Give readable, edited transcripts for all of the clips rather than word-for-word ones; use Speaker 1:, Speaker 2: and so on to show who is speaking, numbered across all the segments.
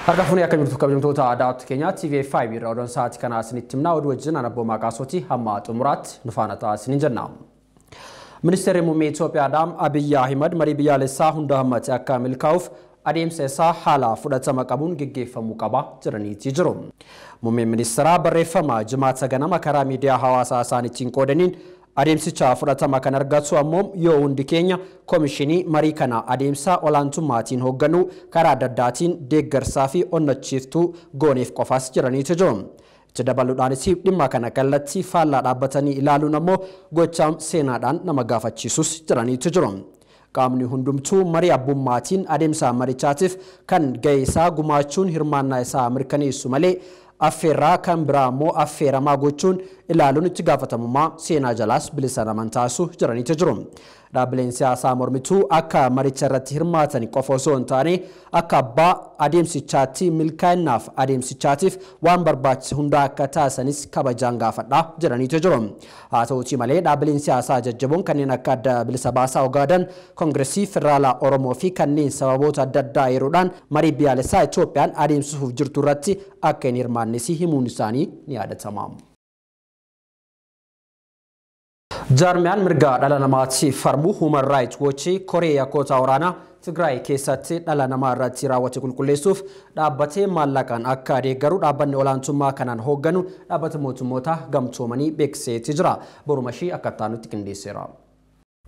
Speaker 1: Harka akka jirtu kabajamtoota aadaa Keenyaa TV5 irraa oduun sa'aatii kana isinitti himnaa oduu wajjin ana Abboo Maqaasooti hamma xumuraatti nu faana ta'aa isiniin jenna. Ministeerri Muummee Itoophiyaa Abiy Ahmed marii biyyaalessaa hunda hammate akka milkaa'uuf adeemsa isaa haala fudhatama qabuun gaggeeffamuu qaba jedhaniiti jiru. Muummeen ministeeraa barreeffama jimaata ganama karaa miidiyaa hawaasaa isaaniitiin qoodaniin adeemsicha fudhatama kan argatu ammoo yoo hundi keenya komishinii marii kana adeemsa olaantummaatiin hoogganuu karaa adda addaatiin deeggarsaa fi onnachiiftuu gooneef qofaas jedhaniiti jiru. Itti dabaluudhaanis dhimma kana kallattii faallaa dhaabbatanii ilaaluun ammoo gochaa seenaadhaan nama gaafachiisus jedhaniiti jiru. Qaamni hundumtuu marii abbummaatiin adeemsa marichaatiif kan ga'ee isaa gumaachuun hirmaannaa isaa mirkaneessu malee affeerraa kan biraa ammoo affeeramaa gochuun ilaaluun itti gaafatamummaa seenaa jalaas bilisa naman taasisu jedhaniiti jiru. Dhaabbileen siyaasaa mormituu akka maricha irratti hirmaatan qofa osoo hin taane akka abbaa adeemsichaatti milkaa'inaaf adeemsichaatiif waan barbaachisu hunda akka taasisanis kabajaan gaafadha jedhaniiti jiru. Haa ta'uutii malee dhaabbileen siyaasaa jajjaboon kanneen akka adda bilisa baasaa Ogaaden, Koongireesii Federaalaa Oromoo fi kanneen sababoota adda addaa yeroodhaan marii biyyaalessaa Itoophiyaan adeemsisuuf jirtu irratti akka hin hirmaannes himuun isaanii ni yaadatama. Jarmiyaan mirga dhala namaatiif falmu Human Rights Watch Koree yakkoota waraanaa Tigraay keessatti dhala namaa irratti raawwate qulqulleessuuf dhaabbatee maallaqaan akka deeggaru dhaabbanni olaantummaa kanaan hoogganu dhaabbata mootummoota gamtoomanii beeksiseeti jira. Borumashii akka taanutti qindeesseera.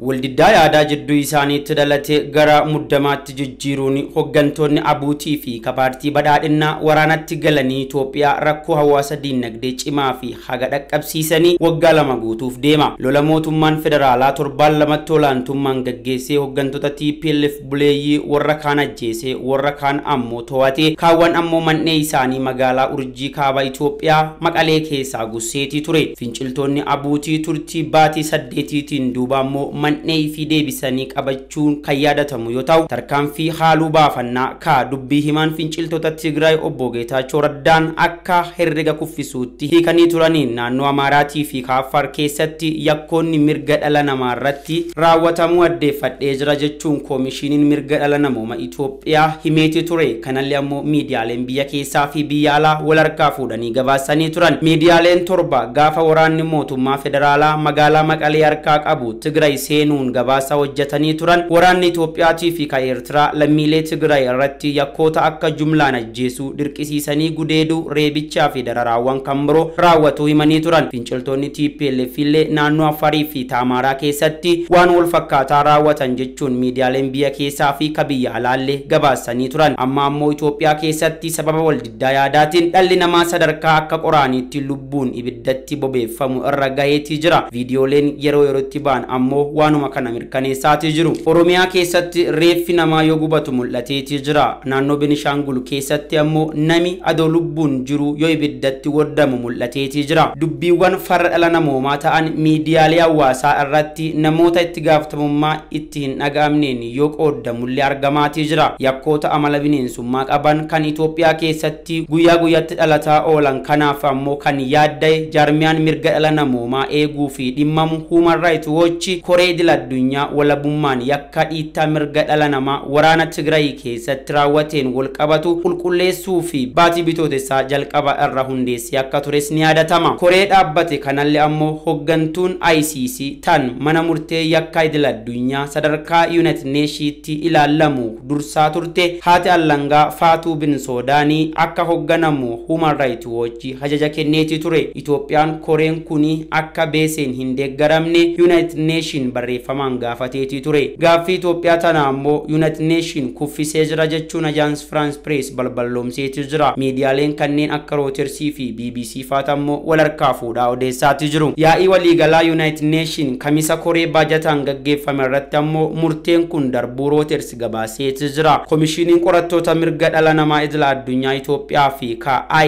Speaker 2: Waldiddaa yaadaa jidduu isaaniitti dhalate gara muddamaatti jijjiiruun hooggantoonni abuutii fi paartii badhaadhinnaa waraanatti galanii Itoophiyaa rakkoo hawaasa diinagdee cimaa fi haga dhaqqabsiisanii waggaa 2 guutuuf deema. Lola mootummaan federaalaa torbaan lamatti olaantummaan gaggeessee hooggantoota TPLF buleeyyii warra kaan ajjeesee warra kaan ammoo to'atee kaawwan ammoo mannee isaanii magaalaa Urjii kaaba Itoophiyaa Maqalee keessaa gusseetii ture. Finciltoonni abuutii turtii baatii 8tiin duuba ammoo mannee fi deebisanii qabachuun kan yaadatamu yoo ta'u tarkaanfii haaluu baafannaa ka dubbii himaan finciltoota Tigraay obbo Geetaachoo Raddaan akka herrega kuffisuutti hiikanii turaniin naannoo Amaaraatii fi Affaar keessatti yakkoonni mirga dhala namaa irratti raawwatamuu addeeffadhee jira jechuun koomishiniin mirga dhala namooma Itoophiyaa himeeti ture. Kanallee ammoo miidiyaaleen biyya keessaa fi biyya alaa wal harkaa fuudhanii gabaasanii turan. Miidiyaaleen torba gaafa waraanni mootummaa federaalaa magaalaa Maqalee harkaa qabu Tigraay seenuun gabaasa hojjetanii turan. Waraanni Itoophiyaatii fi Eertiraa lammiilee Tigraay irratti yakkoota akka jumlaan ajjeesuu dirqisiisanii gudeeduu reebichaa fi dararaawwan kan biroo raawwatu himanii turan. Finciltoonni TPLF illee naannoo Affaarii fi Amaaraa keessatti waan wal fakkaataa raawwatan jechuun miidiyaaleen biyya keessaa fi biyya alaallee gabaasanii turan. Amma ammoo Itoophiyaa keessatti sababa waldiddaa yaadaatiin dhalli namaa sadarkaa akka qoraaniitti lubbuun ibiddatti bobeeffamu irra gaheetii jira. Viidiyooleen yeroo yerootti ba'an ammoo waanuma kana mirkaneessaatii jiru. Oromiyaa keessatti reeffi namaa yoo gubatu mul'ateetii jira. Naannoo Benishaangul keessatti ammoo nami adoo lubbuun jiru yoo ibiddatti waddamu mul'ateetii jira. Dubbiiwwan farra dhala namoomaa ta'an miidiyaalee hawaasaa irratti namoota itti gaafatamummaa itti hin dhaga'amneen yoo qoodamullee argamaatii jira. Yakkoota amala bineensummaa qaban kan Itoophiyaa keessatti guyyaa guyyaatti dhalataa oolan kanaaf ammoo kan yaaddae jaarmiyaan mirga dhala namoomaa eeguu fi dhimmamu Human Rights Watch Koree idil addunyaa walabummaan yakka dhiittaa mirga dhala namaa waraana Tigraay keessatti raawwateen wal qabatu qulqulleessuu fi baatii bitootessaa jalqaba irra hundeessee akka tures ni yaadatama. Koree dhaabbate kanallee ammoo hooggantuun ICC tan mana murtee yakka idil addunyaa sadarkaa United Nations'tti ilaalamu dursaa turte haati allangaa Faatuu Binsoodaanii akka hoogganamu Human Rights Watch hajaja kenneetii ture. Itoophiyaan Koreen kuni akka beeseen hin deeggaramne United Nations barreeffamaan gaafateetii ture. Gaaffii Itoophiyaa tana ammoo United Nations kuffisee jira jechuun Agence France Presse balballoomseetii jira. Miidiyaaleen kanneen akka Reuters fi BBC faata ammoo wal harkaa fuudhaa odeessaatii jiru. Yaa'ii waliigalaa United Nations kamisa Koree baajataan gaggeeffame irratti ammoo murteen kun darbuu Reuters gabaaseetii jira. Komishiniin qorattoota mirga dhala namaa idil addunyaa Itoophiyaa fi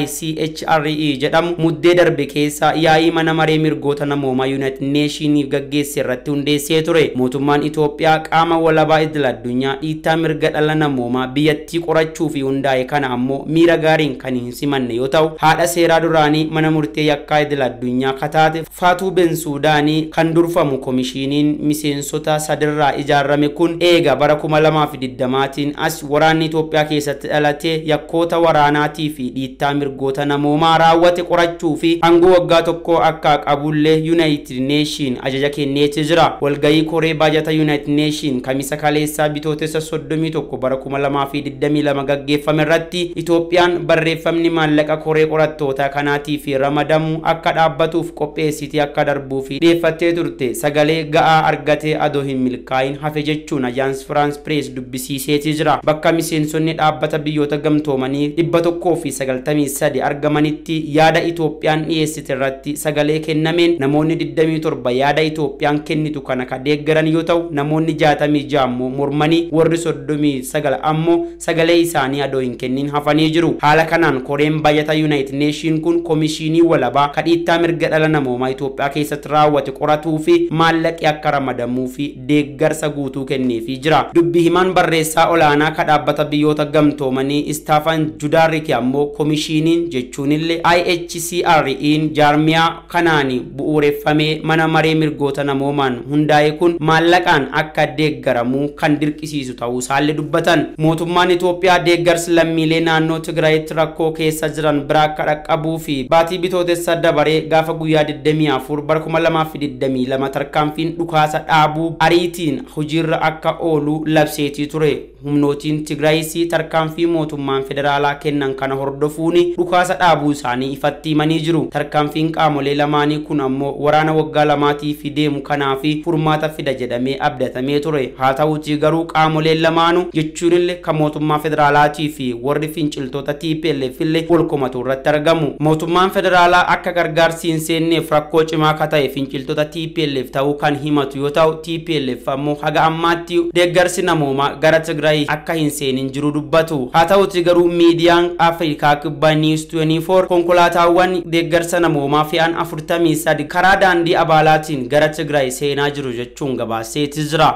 Speaker 2: ICHRE jedhamu muddee darbe keessa yaa'ii mana maree mirgoota namoomaa United Nations gaggeesse irratti hundeesse dhiyeessee ture. Mootummaan Itoophiyaa qaama walabaa idil addunyaa dhiittaa mirga dhala namoomaa biyyattii qorachuu fi hundaa'e kana ammoo miira gaariin kan hin simanne yoo ta'u, haadha seeraa duraanii mana murtee yakkaa idil addunyaa kataate Faatuu Bensuudaanii kan durfamu komishiiniin miseensota sadirraa ijaarame kun eega bara 2020tiin as waraanni Itoophiyaa keessatti dhalatee yakkoota waraanaatii fi dhiittaa mirgoota namoomaa raawwate qorachuu fi aangoo waggaa tokko akka qabullee United Nation ajaja kenneeti jira. Walgayii koree baajata United Nation kamisa kaleessaa bitootessa 31 bara 2022 gaggeeffame irratti Itoophiyaan barreeffamni maallaqa koree qorattoota kanaatii fi ramadamu akka dhaabbatuuf qopheessiti akka darbuu fi dhiyeeffattee turte sagalee ga'aa argatee adoo hin milkaa'in hafe jechuun Agence France Presse dubbisiiseeti jira. Bakka miseensonni dhaabbata biyyoota gamtoomanii 193 argamanitti yaada Itoophiyaan dhiyeessite irratti sagalee kennameen namoonni 27 yaada Itoophiyaan kennitu kana kadeeggaran yoo ta'u, namoonni 66 ammoo mormanii warri 39 ammoo sagalee isaanii adoo hin kennin hafanii jiru. Haala kanaan koreen baajata United Nation kun komishinii walabaa kadhiittaa mirga dhala namoomaa Itoophiyaa keessatti raawwate qoratuu fi maallaqi akka ramadamuu fi deeggarsa guutuu kenneefii jira. Dubbi himaan barreessaa olaanaa ka dhaabbata biyyoota gamtoomanii Staffan Dujarric ammoo komishiniin jechuunillee IHCR'n jaarmiyaa kanaani bu'uureffamee mana maree mirgoota namoomaan hundaa'e kun maallaqaan akka deeggaramu kan dirqisiisu ta'uu isaallee dubbatan. Mootummaan Itoophiyaa deeggarsi lammiilee naannoo Tigraayitti rakkoo keessa jiran bira akka dhaqqabuu fi baatii bitootessa dabaree gaafa guyyaa 24 bara 2022 tarkaanfiin dhukaasa dhaabuu ariitiin hojiirra akka oolu labseetii ture. Humnootiin Tigraayis tarkaanfii mootummaan federaalaa kennan kana hordofuuni dhukaasa dhaabuu isaanii ifatti himanii jiru. Tarkaanfiin qaamolee lamaanii kun ammoo waraana waggaa lamaatii fi deemu kanaaf furmaata fida jedhamee abdatamee ture. Haa ta'uutii garuu qaamoleen lamaanuu jechuunillee kan mootummaa federaalaatii fi warri finciltoota TPLF illee wal komatu irratti argamu. Mootummaan federaalaa akka gargaarsi hin seenneef rakkoo cimaa akka ta'e finciltoota TPLF ta'uu kan himatu yoo ta'u, TPLF ammoo haga ammaatti deeggarsi namoomaa gara Tigraay akka hin seenin jiru dubbatu. Haa ta'uutii garuu miidiyaan Afrikaa Kibbaa News 24 konkolaataawwan deeggarsa namoomaa fe'an 43 karaa daandii abaalaatiin gara Tigraay seenaa jiru jechuun gabaaseeti jira.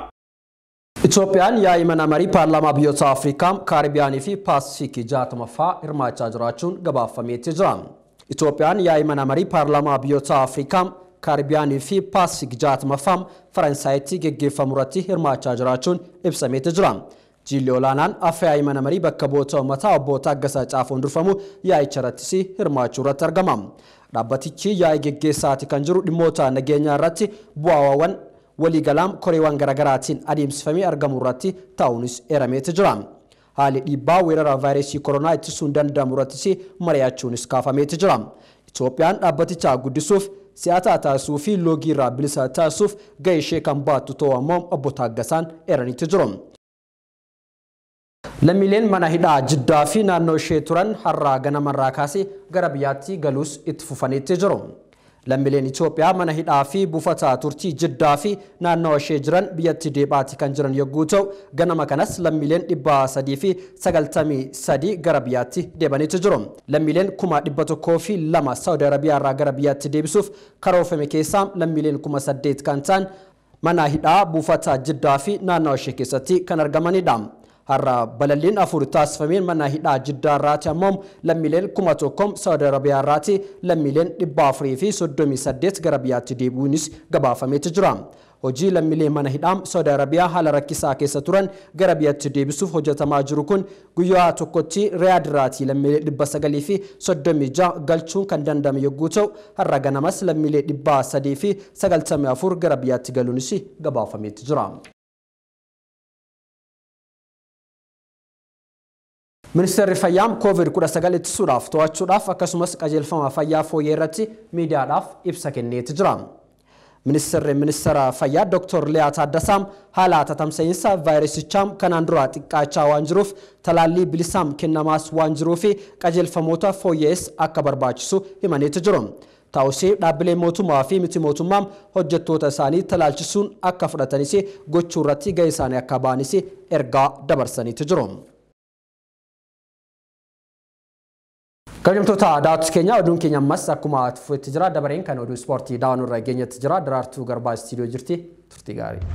Speaker 1: Itoophiyaan yaa'ii mana marii paarlaamaa biyyoota Afrikaa, Kaaribiyaanii fi Paasifiikii 60ffaa hirmaachaa jiraachuun gabaafameeti jira. Itoophiyaan yaa'ii mana marii paarlaamaa biyyoota Afrikaa, Kaaribiyaanii fi Paasifiikii 60ffaa Faransaayitti geggeeffamu irratti hirmaachaa jiraachuun ibsameeti jira. Jilli olaanaan yaa'ii mana marii bakka bu'oota uummataa obbo Taaggasaa Caafoon durfamu yaa'icha irrattis hirmaachuu irratti argama. Dhaabbatichi yaa'ii geggeessaati kan jiru dhimmoota nageenyaa irratti bu'aawwan waliigalaam koreewwan garaagaraatiin adeemsifamee argamu irratti ta'uunis eerameeti jira. Haalli dhiibbaa weerara vaayirasii koronaa ittisuun danda'amu irrattis mari'achuunis kaafameeti jira. Itoophiyaan dhaabbaticha guddisuuf siyaasa taasisuu fi loogii irraa bilisa taasisuuf gahee ishee kan baattu ta'uu ammoo obbo Taaggasaan eeraniiti jiru. Lammiileen mana hidhaa Jiddaa fi naannoo ishee turan har'aa ganamarraa kaasee gara biyyaatti galuus itti fufaniitti jiru. Lammiileen Itoophiyaa mana hidhaa fi buufata turtii Jiddaa fi naannoo ishee jiran biyyatti deebaati kan jiran yogguu ta'u, ganama kanas lammiileen 393 gara biyyaatti deebaniitti jiru. Lammiileen 102 Saudi Arabiyaa irraa gara biyyaatti deebisuuf karoorfame keessaa lammiileen 8,000 kan ta'an mana hidhaa buufata Jiddaa fi naannoo ishee keessatti kan argamanidha. Har'a balalliin afur taasifameen mana hidhaa Jiddaa irraati ammoo lammiileen 1,000 Saudi Arabiyaa irraati lammiileen 438 gara biyyaatti deebi'uunis gabaafameeti jira. Hojii lammiilee mana hidhaa Saudi Arabiyaa haala rakkisaa keessa turan gara biyyaatti deebisuuf hojjetamaa jiru kun guyyaa tokkotti Riyaad irraati lammiilee 936 galchuun kan danda'ame yogguu ta'u, har'a ganamas lammiilee 394 gara biyyaatti galuunis gabaafameeti jira. Ministeerri fayyaa COVID-19 ittisuudhaaf to'achuudhaaf akkasumas qajeelfama fayyaa fooyyee irratti miidiyaadhaaf ibsa kenneeti jira. Ministeera fayyaa Dr. Liyaa Taaddasaam haala tatamsa'iinsa vaayirasichaa kanaan dura xiqqaachaa waan jiruuf talaallii bilisaam kennamaas waan jiruuf qajeelfamoota fooyyees akka barbaachisu himaniiti jiru. Ta'us dhaabbilee mootummaa fi miti mootummaa hojjettoota isaanii talaalchisuun akka fudhatanis gochuu irratti gahee isaanii akka ba'anis ergaa dabarsaniiti jiru. Kabajamtoota daawwattoota keenya oduun keenya ammas akkuma tufuutti jira dabareen kan oduu ispoortii daawwannu irra geenyetti jira Daraartuu Garbaa istiidiyoo jirti turtii gaarii.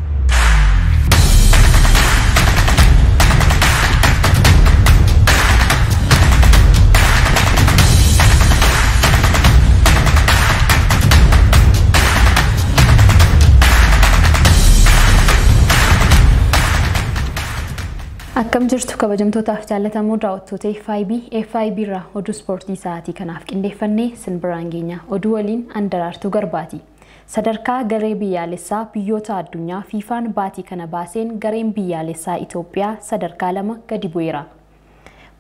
Speaker 3: Akkam jirtu kabajamtootaaf jaallatamoo daawwattoota FIB irraa oduu ispoortii sa'aatii kanaaf qindeeffannee sin biraan geenya oduu waliin an Daraartuu Garbaati. Sadarkaa garee biyyaalessaa biyyoota addunyaa FIFAan baatii kana baaseen gareen biyyaalessaa Itoophiyaa sadarkaa 2 gadi bu'eera.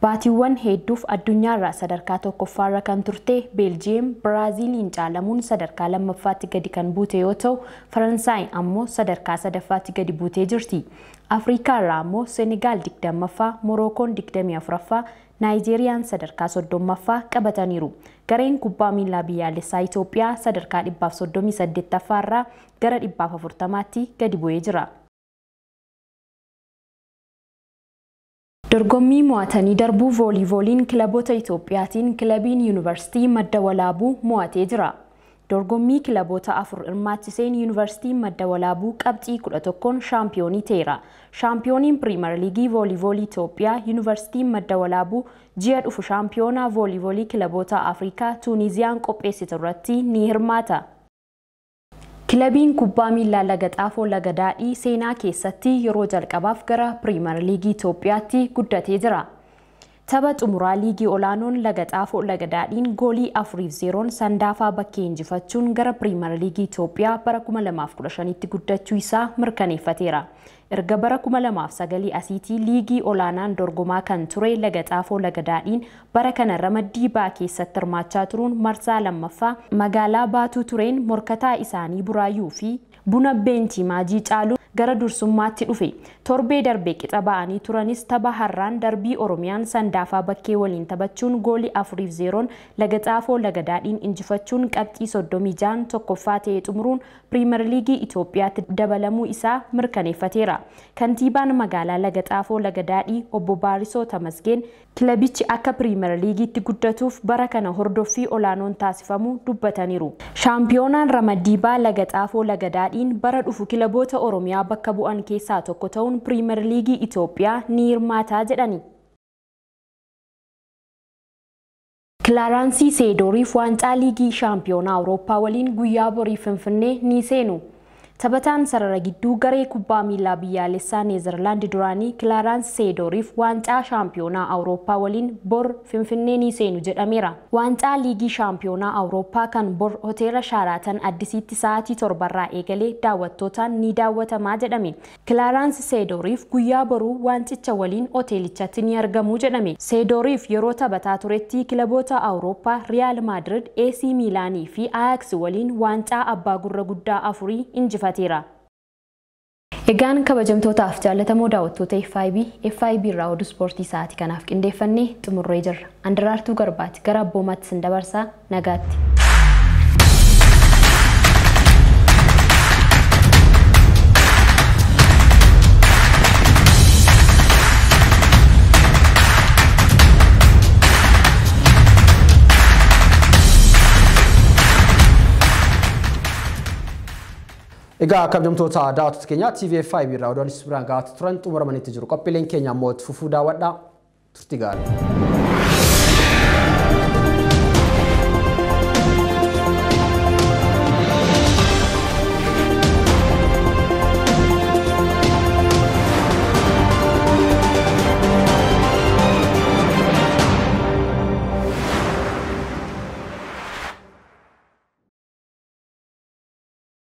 Speaker 3: Baatiiwwan hedduuf addunyaarraa sadarkaa tokkoffaarra kan turte Beeljiyeem Biraaziiliin caalamuun sadarkaa 2ffaatti gadi kan buute yoo ta'u Faransaay ammoo sadarkaa 3ffaatti gadi buutee jirti. Afriikaarraa ammoo Senegaal 20ffaa, Morookoon 24ffaa, Naayijeeriyaan sadarkaa 30ffaa qabataniiru. Gareen kubbaa miilaa biyyaalessaa Itoophiyaa sadarkaa 138ffaarraa gara 140tti gadi bu'ee jira. Dorgommii mo'atanii darbuu vooliivooliin kilaboota Itoophiyaatiin kilabiin Yuunivarsiitii Madda Walaabuu mo'atee jira. Dorgommii kilaboota 4 hirmaachiseen Yuunivarsiitii Madda Walaabuu qabxii 11 shaampiyoonii ta'eera. Shaampiyooniin Piriimeer Liigii vooliivoolii Itoophiyaa Yuunivarsiitii Madda Walaabuu ji'a dhufu shaampiyoonaa vooliivoolii kilaboota Afrikaa Tuuniiziyaan qopheessitu irratti ni hirmaata. Kilabiin kubbaa miilaa Lagaxaafoo Lagadaadhii seenaa keessatti yeroo jalqabaaf gara Piriimeer Liigii Itoophiyaatti guddatee jira. Tapha xumuraa liigii olaanoon Lagaxaafoo Lagadaadhiin goolii 4-0 Sandaafaa bakkee injifachuun gara Piriimeer Liigii Itoophiyaa bara 2015tti guddachuu isaa mirkaneeffateera. Erga bara 2009 asiitii liigii olaanaan dorgomaa kan ture Lagaxaafoo Lagadaadhiin bara kana ramaddii baa keessatti hirmaachaa turuun marsaa lammaffaa magaalaa Baatuu tureen morkataa isaanii Buraayyuu fi Buna Beentii Maajii caaluun gara dursummaatti dhufe. Torbee darbee qixa ba'anii turanis tapha har'aan darbii Oromiyaan Sandaafaa bakkee waliin taphachuun goolii 4-0 Lagaxaafoo Lagadaadhiin injifachuun qabxii 36 tokkoffaa ta'ee xumuruun Piriimeer Liigii Itoophiyaatti dabalamuu isaa mirkaneeffateera. Kantiibaan magaalaa Lagaxaafoo Lagadaadhii obbo Baarisoo Tamasgeen kilabichi akka Piriimeer Liigiitti guddatuuf bara kana hordoffii olaanoon taasifamuu dubbataniiru. Shaampiyoonaan Ramaddiibaa Lagaxaafoo Lagadaadhiin bara dhufu kilaboota Oromiyaa bakka bu'an keessaa tokko ta'uun Piriimeer Liigii Itoophiyaa ni hirmaataa jedhani. Kilaaransi Seedooriif waancaa liigii shaampiyoonaa Awurooppaa waliin guyyaa borii Finfinnee ni seenu. Taphataan sarara gidduu garee kubbaa miilaa biyyaalessaa Neezerlaand duraanii Kilaaransi Seedooriif waancaa shaampiyoonaa Awurooppaa waliin bor Finfinnee ni seenu jedhameera. Waancaa liigii shaampiyoonaa Awurooppaa kan bor hoteela Shaaraatan Addisiitti sa'aatii 7 eegalee daawwattootaan ni daawwatamaa jedhame. Kilaaransi Seedooriif guyyaa boruu waancicha waliin hoteelichatti ni argamu jedhame. Seedooriif yeroo taphataa turetti kilaboota Awurooppaa Riyaal Maadrid, AC Miilaanii fi Ajax waliin waancaa abbaa gurra guddaa 4 injifateera. Egaan kabajamtootaaf jaallatamoo daawwattoota FIB irraa oduu ispoortii sa'aatii kanaaf qindeeffannee xumurree jirra. An Daraartuu Garbaati gara abboomaatti sin dabarsaa nagaatti.
Speaker 1: Egaa kabajamtoota daawwattoota keenya TV5 irraa oduun isbiraan gahaa turan xumuramanitti jiru. Qophiileen keenya ammoo fufuu daawwadhaa turtii gaarii.